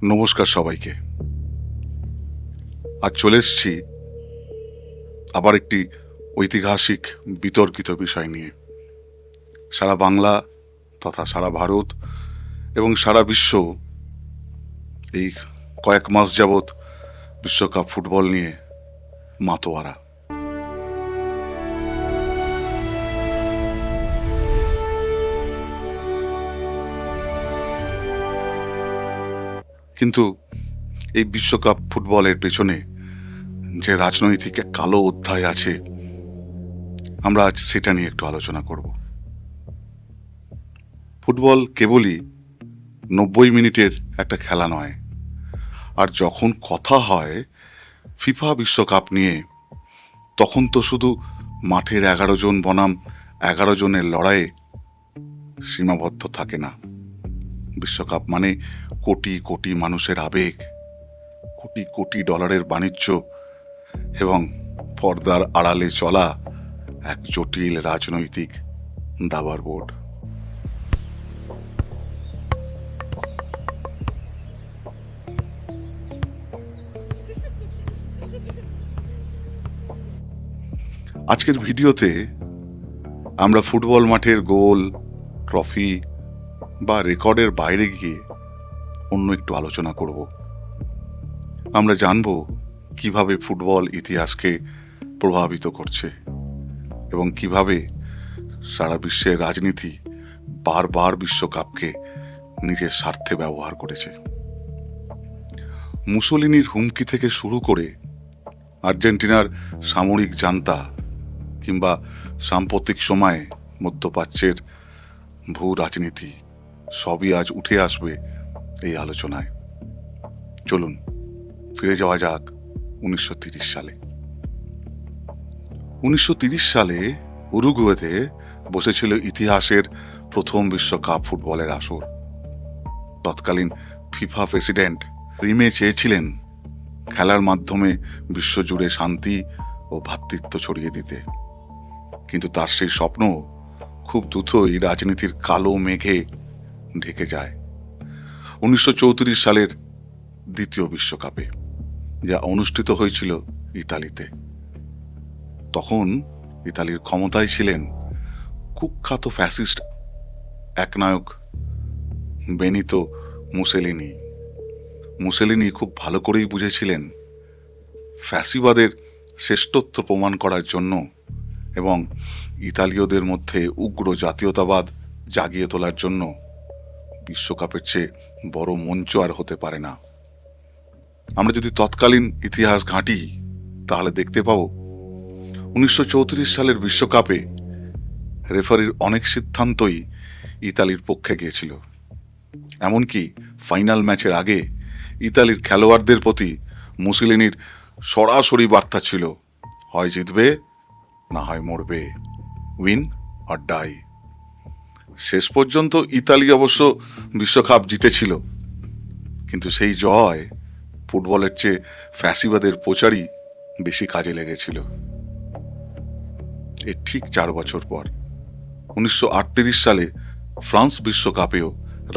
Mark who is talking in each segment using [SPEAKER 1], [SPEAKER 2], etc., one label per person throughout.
[SPEAKER 1] নমস্কার সবাইকে। আজ চলে এসেছি আবার একটি ঐতিহাসিক বিতর্কিত বিষয় নিয়ে। সারা বাংলা তথা সারা ভারত এবং সারা বিশ্ব এই কয়েক মাস যাবৎ বিশ্বকাপ ফুটবল নিয়ে মাতোয়ারা। কিন্তু এই বিশ্বকাপ ফুটবলের পেছনে যে রাজনৈতিক এক কালো অধ্যায় আছে, আমরা আজ সেটা নিয়ে একটু আলোচনা করব। ফুটবল কেবলই 90 মিনিটের একটা খেলা নয়। আর যখন কথা হয় ফিফা বিশ্বকাপ নিয়ে, তখন তো শুধু মাঠের 11 জন বনাম 11 জনের লড়াইয়ে সীমাবদ্ধ থাকে না। বিশ্বকাপ মানে কোটি কোটি মানুষের আবেগ, কোটি কোটি ডলারের বাণিজ্য এবং পর্দার আড়ালে চলা এক জটিল রাজনৈতিক দাবার বোর্ড। আজকের ভিডিওতে আমরা ফুটবল মাঠের গোল, ট্রফি বা রেকর্ডের বাইরে গিয়ে অন্য একটু আলোচনা করব। আমরা জানব কিভাবে ফুটবল ইতিহাসকে প্রভাবিত করছে এবং কিভাবে সারা বিশ্বের রাজনীতি বারবার বিশ্বকাপকে নিজের স্বার্থে ব্যবহার করেছে। মুসোলিনির হুমকি থেকে শুরু করে আর্জেন্টিনার সামরিক জান্তা কিংবা সাম্প্রতিক সময়ে মধ্যপ্রাচ্যের ভূ রাজনীতি সবই আজ উঠে আসবে এই আলোচনায়। চলুন ফিরে যাওয়া যাক 1930 সালে। 1930 সালে উরুগুয়েতে বসেছিল ইতিহাসের প্রথম বিশ্বকাপ ফুটবলের আসর। তৎকালীন ফিফা প্রেসিডেন্ট রিমে চেয়েছিলেন খেলার মাধ্যমে বিশ্বজুড়ে শান্তি ও ভ্রাতৃত্ব ছড়িয়ে দিতে, কিন্তু তার সেই স্বপ্ন খুব দ্রুতই রাজনীতির কালো মেঘে ঢেকে যায় 1934 সালের দ্বিতীয় বিশ্বকাপে, যা অনুষ্ঠিত হয়েছিল ইতালিতে। তখন ইতালির ক্ষমতায় ছিলেন কুখ্যাত ফ্যাসিস্ট একনায়ক বেনিতো মুসোলিনি। মুসোলিনি খুব ভালো করেই বুঝেছিলেন ফ্যাসিবাদের শ্রেষ্ঠত্ব প্রমাণ করার জন্য এবং ইতালীয়দের মধ্যে উগ্র জাতীয়তাবাদ জাগিয়ে তোলার জন্য বিশ্বকাপের চেয়ে বড় মঞ্চ আর হতে পারে না। আমরা যদি তৎকালীন ইতিহাস ঘাঁটি তাহলে দেখতে পাবো 1934 সালের বিশ্বকাপে রেফারির অনেক সিদ্ধান্তই ইতালির পক্ষে গিয়েছিল। এমনকি ফাইনাল ম্যাচের আগে ইতালির খেলোয়াড়দের প্রতি মুসোলিনির সরাসরি বার্তা ছিল, হয় জিতবে না হয় মরবে, উইন অর ডাই। শেষ পর্যন্ত ইতালি অবশ্য বিশ্বকাপ জিতেছিল, কিন্তু সেই জয় ফুটবলের চেয়ে ফ্যাসিবাদের প্রচারই বেশি কাজে লেগেছিল। এর ঠিক 4 বছর পর 1938 সালে ফ্রান্স বিশ্বকাপেও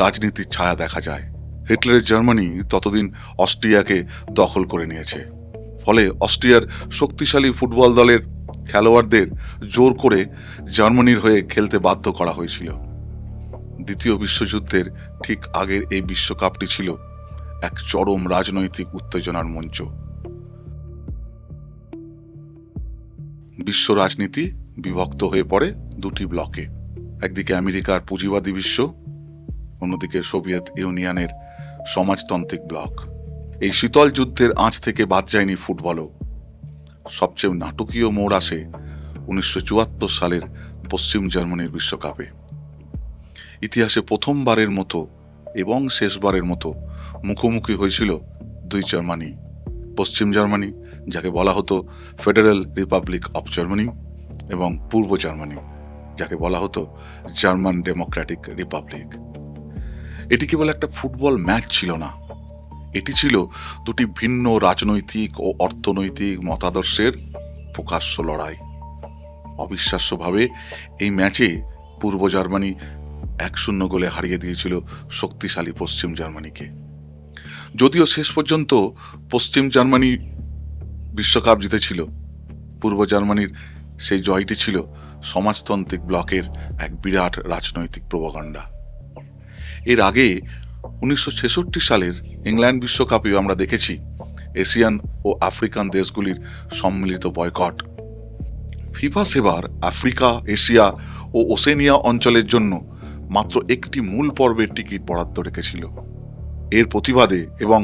[SPEAKER 1] রাজনীতির ছায়া দেখা যায়। হিটলারের জার্মানি ততদিন অস্ট্রিয়াকে দখল করে নিয়েছে। ফলে অস্ট্রিয়ার শক্তিশালী ফুটবল দলের খেলোয়াড়দের জোর করে জার্মানির হয়ে খেলতে বাধ্য করা হয়েছিল। দ্বিতীয় বিশ্বযুদ্ধের ঠিক আগের এই বিশ্বকাপটি ছিল এক চরম রাজনৈতিক উত্তেজনার মঞ্চ। বিশ্ব রাজনীতি বিভক্ত হয়ে পড়ে দুটি ব্লকে। একদিকে আমেরিকার পুঁজিবাদী বিশ্ব, অন্যদিকে সোভিয়েত ইউনিয়নের সমাজতান্ত্রিক ব্লক। এই শীতল যুদ্ধের আঁচ থেকে বাদ যায়নি ফুটবলও। সবচেয়ে নাটকীয় মোড় আসে 1974 সালের পশ্চিম জার্মানির বিশ্বকাপে। ইতিহাসে প্রথমবারের মতো এবং শেষবারের মতো মুখোমুখি হয়েছিল দুই জার্মানি। পশ্চিম জার্মানি, যাকে বলা হতো ফেডারেল রিপাবলিক অফ জার্মানি, এবং পূর্ব জার্মানি, যাকে বলা হতো জার্মান ডেমোক্রেটিক রিপাবলিক। এটি কেবল একটা ফুটবল ম্যাচ ছিল না, এটি ছিল দুটি ভিন্ন রাজনৈতিক ও অর্থনৈতিক মতাদর্শের প্রকাশ্য লড়াই। অবিশ্বাস্যভাবে এই ম্যাচে পূর্ব জার্মানি 1-0 গোলে হারিয়ে দিয়েছিল শক্তিশালী পশ্চিম জার্মানিকে। যদিও শেষ পর্যন্ত পশ্চিম জার্মানি বিশ্বকাপ জিতেছিল, পূর্ব জার্মানির সেই জয়টি ছিল সমাজতান্ত্রিক ব্লকের এক বিরাট রাজনৈতিক প্রোপাগান্ডা। এর আগে 1966 সালের ইংল্যান্ড বিশ্বকাপেও আমরা দেখেছি এশিয়ান ও আফ্রিকান দেশগুলির সম্মিলিত বয়কট। ফিফা সেবার আফ্রিকা, এশিয়া ও ওশেনিয়া অঞ্চলের জন্য মাত্র একটি মূল পর্বের টিকিট বরাদ্দ রেখেছিল। এর প্রতিবাদে এবং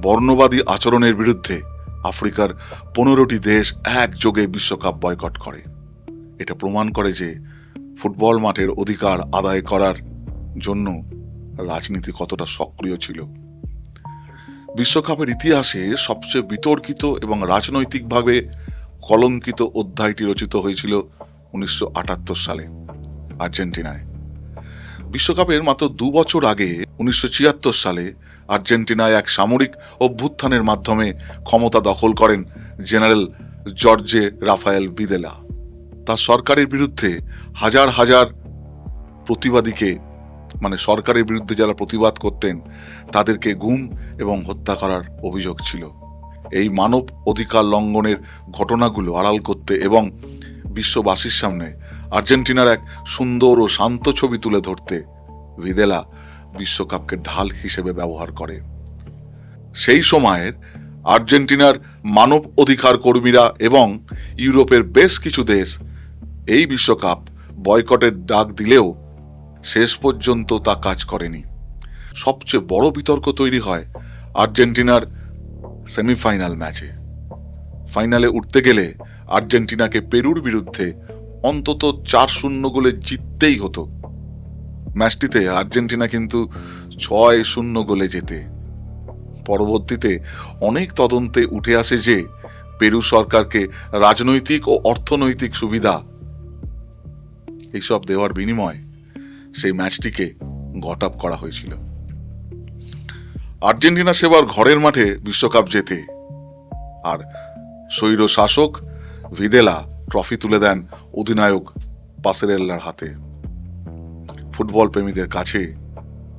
[SPEAKER 1] বর্ণবাদী আচরণের বিরুদ্ধে আফ্রিকার 15টি দেশ একযোগে বিশ্বকাপ বয়কট করে। এটা প্রমাণ করে যে ফুটবল মাঠের অধিকার আদায় করার জন্য রাজনীতি কতটা সক্রিয় ছিল। বিশ্বকাপের ইতিহাসে সবচেয়ে বিতর্কিত এবং রাজনৈতিকভাবে কলঙ্কিত অধ্যায়টি রচিত হয়েছিল 1978 সালে আর্জেন্টিনায়। বিশ্বকাপের মাত্র 2 বছর আগে 1976 সালে আর্জেন্টিনায় এক সামরিক অভ্যুত্থানের মাধ্যমে ক্ষমতা দখল করেন জেনারেল জর্জে রাফায়েল ভিদেলা। তার সরকারের বিরুদ্ধে হাজার হাজার প্রতিবাদীকে, মানে সরকারের বিরুদ্ধে যারা প্রতিবাদ করতেন তাদেরকে গুম এবং হত্যা করার অভিযোগ ছিল। এই মানব অধিকার লঙ্ঘনের ঘটনাগুলো আড়াল করতে এবং বিশ্ববাসীর সামনে আর্জেন্টিনার এক সুন্দর ও শান্ত ছবি তুলে ধরতে ভিদেলা বিশ্বকাপকে ঢাল হিসেবে ব্যবহার করে। সেই সময়ের আর্জেন্টিনার মানব অধিকার কর্মীরা এবং ইউরোপের বেশ কিছু দেশ এই বিশ্বকাপ বয়কটের ডাক দিলেও শেষ পর্যন্ত তা কাজ করেনি। সবচেয়ে বড় বিতর্ক তৈরি হয় আর্জেন্টিনার সেমিফাইনাল ম্যাচে। ফাইনালে উঠতে গেলে আর্জেন্টিনাকে পেরুর বিরুদ্ধে অন্তত 4-0 গোলে জিততেই হতো। ম্যাচটিতে আর্জেন্টিনা কিন্তু 6-0 গোলে জেতে। পরবর্তীতে অনেক তদন্তে উঠে আসে যে পেরু সরকারকে রাজনৈতিক ও অর্থনৈতিক সুবিধা এইসব দেওয়ার বিনিময়ে সেই ম্যাচটিকে গট আপ করা হয়েছিল। আর্জেন্টিনা সেবার ঘরের মাঠে বিশ্বকাপ জেতে, আর স্বৈর শাসক ভিদেলা ট্রফি তুলে দেন অধিনায়ক পাসেরেল্লার হাতে। ফুটবল প্রেমীদের কাছে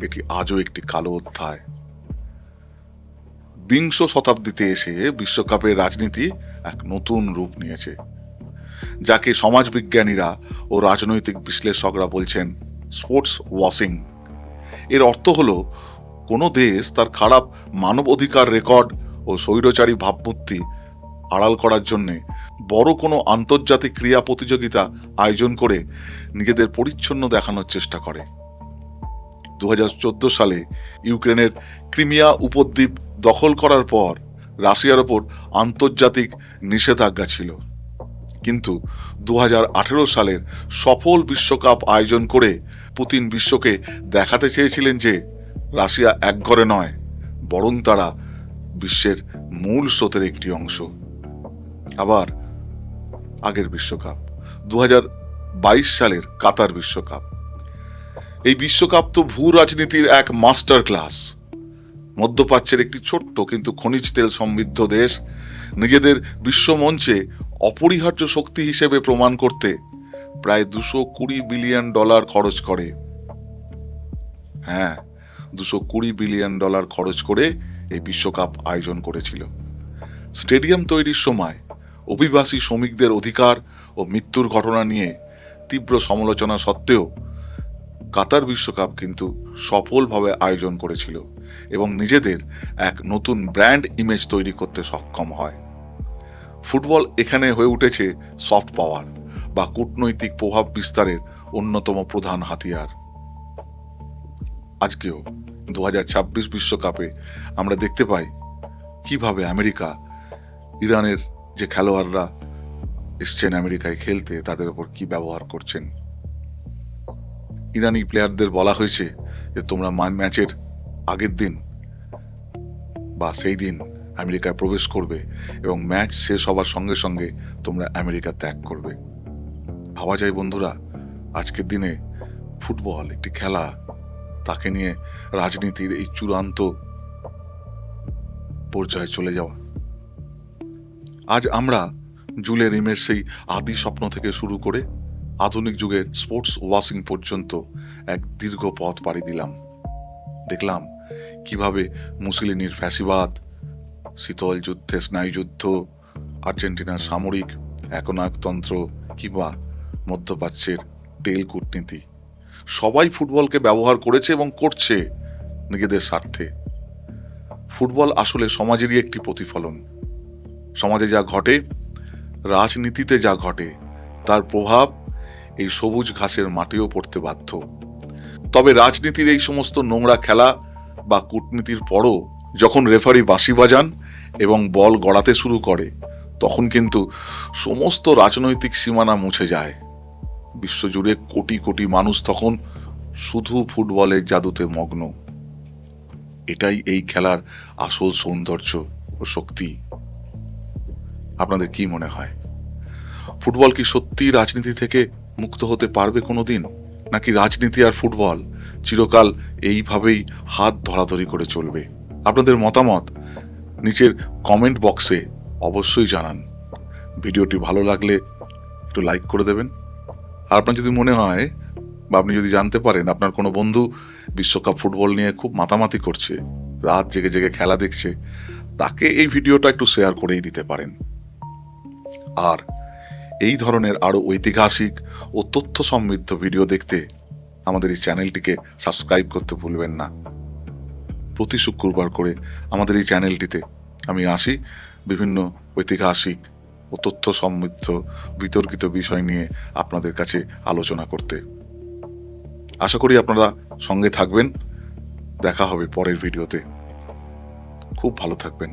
[SPEAKER 1] এটি আজও একটি কালো অধ্যায়। বিংশ শতাব্দীতে এসে বিশ্বকাপের রাজনীতি এক নতুন রূপ নিয়েছে, যাকে সমাজবিজ্ঞানীরা ও রাজনৈতিক বিশ্লেষকরা বলছেন স্পোর্টস ওয়াশিং। এর অর্থ হলো কোনো দেশ তার খারাপ মানব অধিকার রেকর্ড ও স্বৈরচারী ভাবমূর্তি আড়াল করার জন্যে বড় কোনো আন্তর্জাতিক ক্রীড়া প্রতিযোগিতা আয়োজন করে নিজেদের পরিচ্ছন্ন দেখানোর চেষ্টা করে। 2014 সালে ইউক্রেনের ক্রিমিয়া উপদ্বীপ দখল করার পর রাশিয়ার ওপর আন্তর্জাতিক নিষেধাজ্ঞা ছিল, কিন্তু 2018 সালের সফল বিশ্বকাপ আয়োজন করে পুতিন বিশ্বকে দেখাতে চেয়েছিলেন যে রাশিয়া একঘরে নয়, বরং তারা বিশ্বের মূল স্রোতের একটি অংশ। আবার আগের বিশ্বকাপ 2022 সালের কাতার বিশ্বকাপ, এই বিশ্বকাপ তো ভূ রাজনীতির এক মাস্টার ক্লাস। মধ্যপ্রাচ্যের একটি ছোট্ট কিন্তু খনিজ তেল সমৃদ্ধ দেশ নিজেদের বিশ্বমঞ্চে অপরিহার্য শক্তি হিসেবে প্রমাণ করতে প্রায় $220 বিলিয়ন খরচ করে। হ্যাঁ, $220 বিলিয়ন খরচ করে এই বিশ্বকাপ আয়োজন করেছিল। স্টেডিয়াম তৈরির সময় অভিবাসী শ্রমিকদের অধিকার ও মৃত্যুর ঘটনা নিয়ে তীব্র সমালোচনা সত্ত্বেও কাতার বিশ্বকাপ কিন্তু সফলভাবে আয়োজন করেছিল এবং নিজেদের এক নতুন ব্র্যান্ড ইমেজ তৈরি করতে সক্ষম হয়। ফুটবল এখানে হয়ে উঠেছে সফট পাওয়ার বা কূটনৈতিক প্রভাব বিস্তারের অন্যতম প্রধান হাতিয়ার। আজকেও 2026 বিশ্বকাপে আমরা দেখতে পাই কিভাবে আমেরিকা ইরানের যে খেলোয়াড়রা এসছেন আমেরিকায় খেলতে তাদের উপর কি ব্যবহার করছেন। ইরানি প্লেয়ারদের বলা হয়েছে যে তোমরা ম্যাচের আগের দিন বা সেই দিন আমেরিকায় প্রবেশ করবে এবং ম্যাচ শেষ হবার সঙ্গে সঙ্গে তোমরা আমেরিকা ত্যাগ করবে। ভাবা যায় বন্ধুরা, আজকের দিনে ফুটবল একটি খেলা, তাকে নিয়ে রাজনীতির এই চূড়ান্ত পর্যায়ে চলে যাওয়া। আজ আমরা জুলের ইমেজ সেই আদি স্বপ্ন থেকে শুরু করে আধুনিক যুগের স্পোর্টস ওয়াশিং পর্যন্ত এক দীর্ঘ পথ পাড়ি দিলাম। দেখলাম কিভাবে মুসলিনির ফ্যাসিবাদ, শীতল যুদ্ধে স্নায়ুযুদ্ধ, আর্জেন্টিনার সামরিক একনায়কতন্ত্র কিংবা মধ্যপ্রাচ্যের তেল কূটনীতি, সবাই ফুটবলকে ব্যবহার করেছে এবং করছে নিজেদের স্বার্থে। ফুটবল আসলে সমাজেরই একটি প্রতিফলন। সমাজে যা ঘটে, রাজনীতিতে যা ঘটে, তার প্রভাব এই সবুজ ঘাসের মাটিও পড়তে বাধ্য। তবে রাজনীতির এই সমস্ত নোংরা খেলা বা কূটনীতির পরও যখন রেফারি বাঁশি বাজান এবং বল গড়াতে শুরু করে, তখন কিন্তু সমস্ত রাজনৈতিক সীমানা মুছে যায়। বিশ্বজুড়ে কোটি কোটি মানুষ তখন শুধু ফুটবলের জাদুতে মগ্ন। এটাই এই খেলার আসল সৌন্দর্য ও শক্তি। আপনাদের কি মনে হয়, ফুটবল কি সত্যি রাজনীতি থেকে মুক্ত হতে পারবে কোনোদিন, নাকি রাজনীতি আর ফুটবল চিরকাল এইভাবেই হাত ধরাধরি করে চলবে? আপনাদের মতামত নিচের কমেন্ট বক্সে অবশ্যই জানান। ভিডিওটি ভালো লাগলে একটু লাইক করে দেবেন। আর আপনার যদি মনে হয় বা আপনি যদি জানতে পারেন আপনার কোনো বন্ধু বিশ্বকাপ ফুটবল নিয়ে খুব মাতামাতি করছে, রাত জেগে জেগে খেলা দেখছে, তাকে এই ভিডিওটা একটু শেয়ার করেই দিতে পারেন। আর এই ধরনের আরো ঐতিহাসিক ও তথ্য সমৃদ্ধ ভিডিও দেখতে আমাদের এই চ্যানেলটিকে সাবস্ক্রাইব করতে ভুলবেন না। প্রতি শুক্রবার করে আমাদের এই চ্যানেলটিতে আমি আসি বিভিন্ন ঐতিহাসিক ও তথ্য সমৃদ্ধ বিতর্কিত বিষয় নিয়ে আপনাদের কাছে আলোচনা করতে। আশা করি আপনারা সঙ্গে থাকবেন। দেখা হবে পরের ভিডিওতে। খুব ভালো থাকবেন।